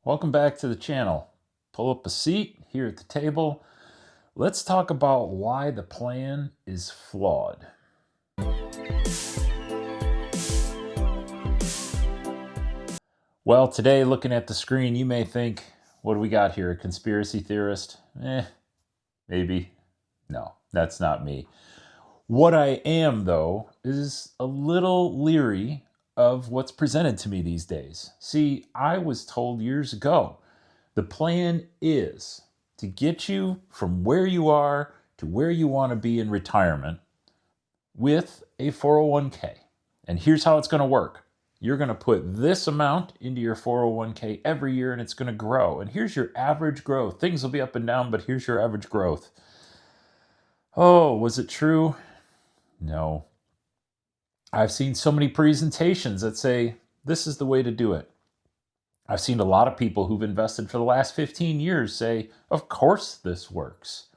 Welcome back to the channel. Pull up a seat here at the table. Let's talk about why the plan is flawed. Well, today looking at the screen, you may think, what do we got here? A conspiracy theorist? Maybe. No, that's not me. What I am, though, is a little leery of what's presented to me these days. See, I was told years ago the plan is to get you from where you are to where you want to be in retirement with a 401k. And here's how it's going to work. You're going to put this amount into your 401k every year and it's going to grow. And here's your average growth. Things will be up and down, but here's your average growth. Oh, was it true? No. I've seen so many presentations that say this is the way to do it. I've seen a lot of people who've invested for the last 15 years say, of course this works.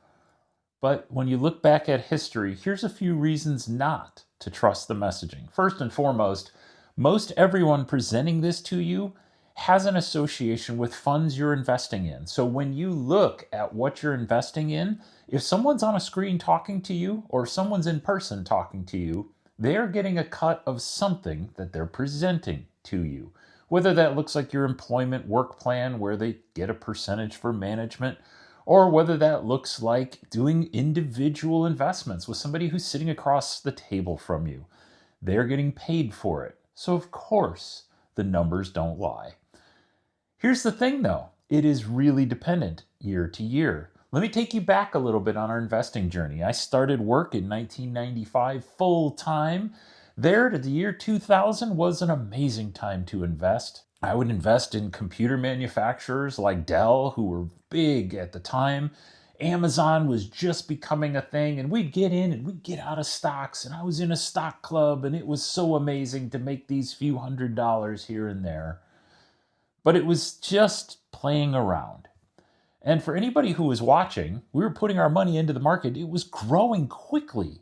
But when you look back at history, here's a few reasons not to trust the messaging. First and foremost, most everyone presenting this to you has an association with funds you're investing in. So when you look at what you're investing in, if someone's on a screen talking to you or someone's in person talking to you, they're getting a cut of something that they're presenting to you. Whether that looks like your employment work plan where they get a percentage for management, or whether that looks like doing individual investments with somebody who's sitting across the table from you. They're getting paid for it. So of course, the numbers don't lie. Here's the thing though, it is really dependent year to year. Let me take you back a little bit on our investing journey. I started work in 1995 full time. There to the year 2000 was an amazing time to invest. I would invest in computer manufacturers like Dell, who were big at the time. Amazon was just becoming a thing, and we'd get in and we'd get out of stocks. And I was in a stock club, and it was so amazing to make these few $100s here and there. But it was just playing around. And for anybody who was watching, we were putting our money into the market. It was growing quickly.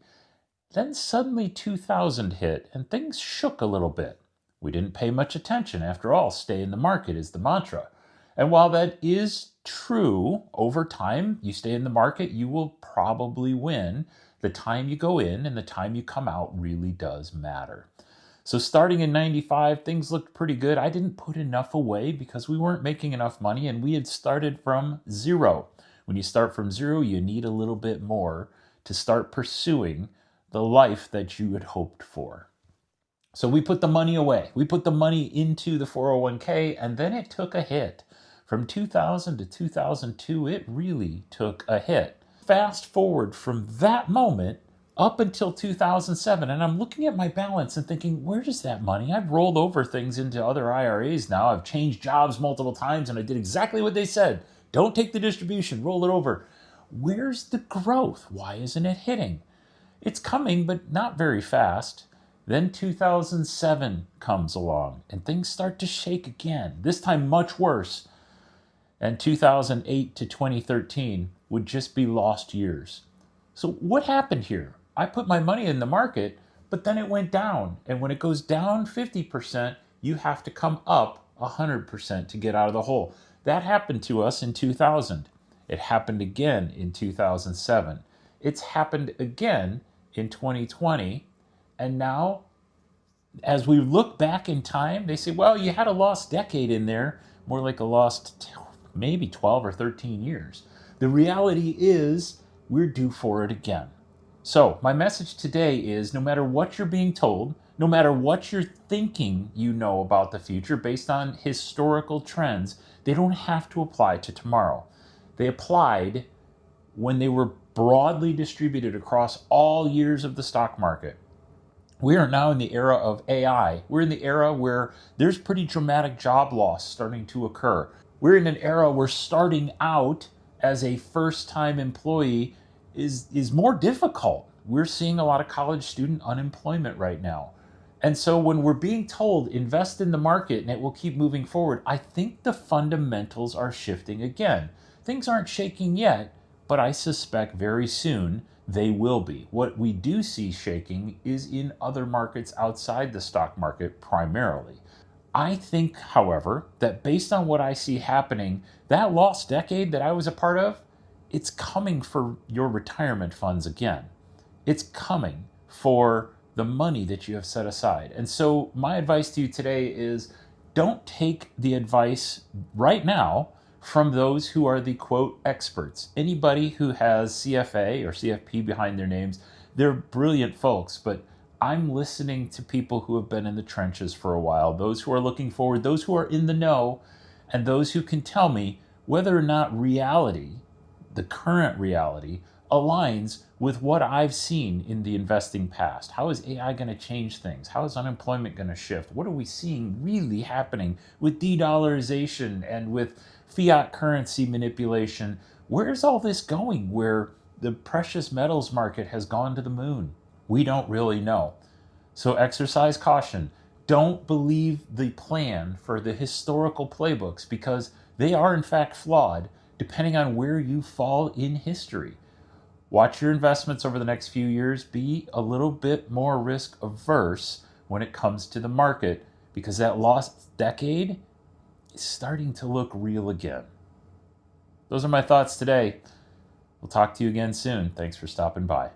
Then suddenly 2000 hit and things shook a little bit. We didn't pay much attention. After all, stay in the market is the mantra. And while that is true, over time, you stay in the market, you will probably win. The time you go in and the time you come out really does matter. So starting in 95, things looked pretty good. I didn't put enough away because we weren't making enough money and we had started from zero. When you start from zero, you need a little bit more to start pursuing the life that you had hoped for. So we put the money away. We put the money into the 401k, and then it took a hit. From 2000 to 2002, it really took a hit. Fast forward from that moment up until 2007, and I'm looking at my balance and thinking, where is that money? I've rolled over things into other IRAs now. I've changed jobs multiple times, and I did exactly what they said. Don't take the distribution, roll it over. Where's the growth? Why isn't it hitting? It's coming, but not very fast. Then 2007 comes along and things start to shake again, this time much worse. And 2008 to 2013 would just be lost years. So what happened here? I put my money in the market, but then it went down. And when it goes down 50%, you have to come up 100% to get out of the hole. That happened to us in 2000. It happened again in 2007. It's happened again in 2020. And now, as we look back in time, they say, well, you had a lost decade in there, more like a lost maybe 12 or 13 years. The reality is we're due for it again. So my message today is no matter what you're being told, no matter what you're thinking you know about the future based on historical trends, they don't have to apply to tomorrow. They applied when they were broadly distributed across all years of the stock market. We are now in the era of AI. We're in the era where there's pretty dramatic job loss starting to occur. We're in an era where starting out as a first-time employee is more difficult. We're seeing a lot of college student unemployment right now. And so when we're being told invest in the market and it will keep moving forward, I think the fundamentals are shifting again. Things aren't shaking yet, but I suspect very soon they will be. What we do see shaking is in other markets outside the stock market primarily. I think, however, that based on what I see happening, that lost decade that I was a part of, it's coming for your retirement funds again. It's coming for the money that you have set aside. And so, my advice to you today is don't take the advice right now from those who are the quote experts. Anybody who has CFA or CFP behind their names, they're brilliant folks, but I'm listening to people who have been in the trenches for a while, those who are looking forward, those who are in the know, and those who can tell me whether or not reality, the current reality, aligns with what I've seen in the investing past. How is AI going to change things? How is unemployment going to shift? What are we seeing really happening with de-dollarization and with fiat currency manipulation? Where's all this going where the precious metals market has gone to the moon? We don't really know. So exercise caution. Don't believe the plan for the historical playbooks because they are in fact flawed depending on where you fall in history. Watch your investments over the next few years. Be a little bit more risk averse when it comes to the market because that lost decade is starting to look real again. Those are my thoughts today. We'll talk to you again soon. Thanks for stopping by.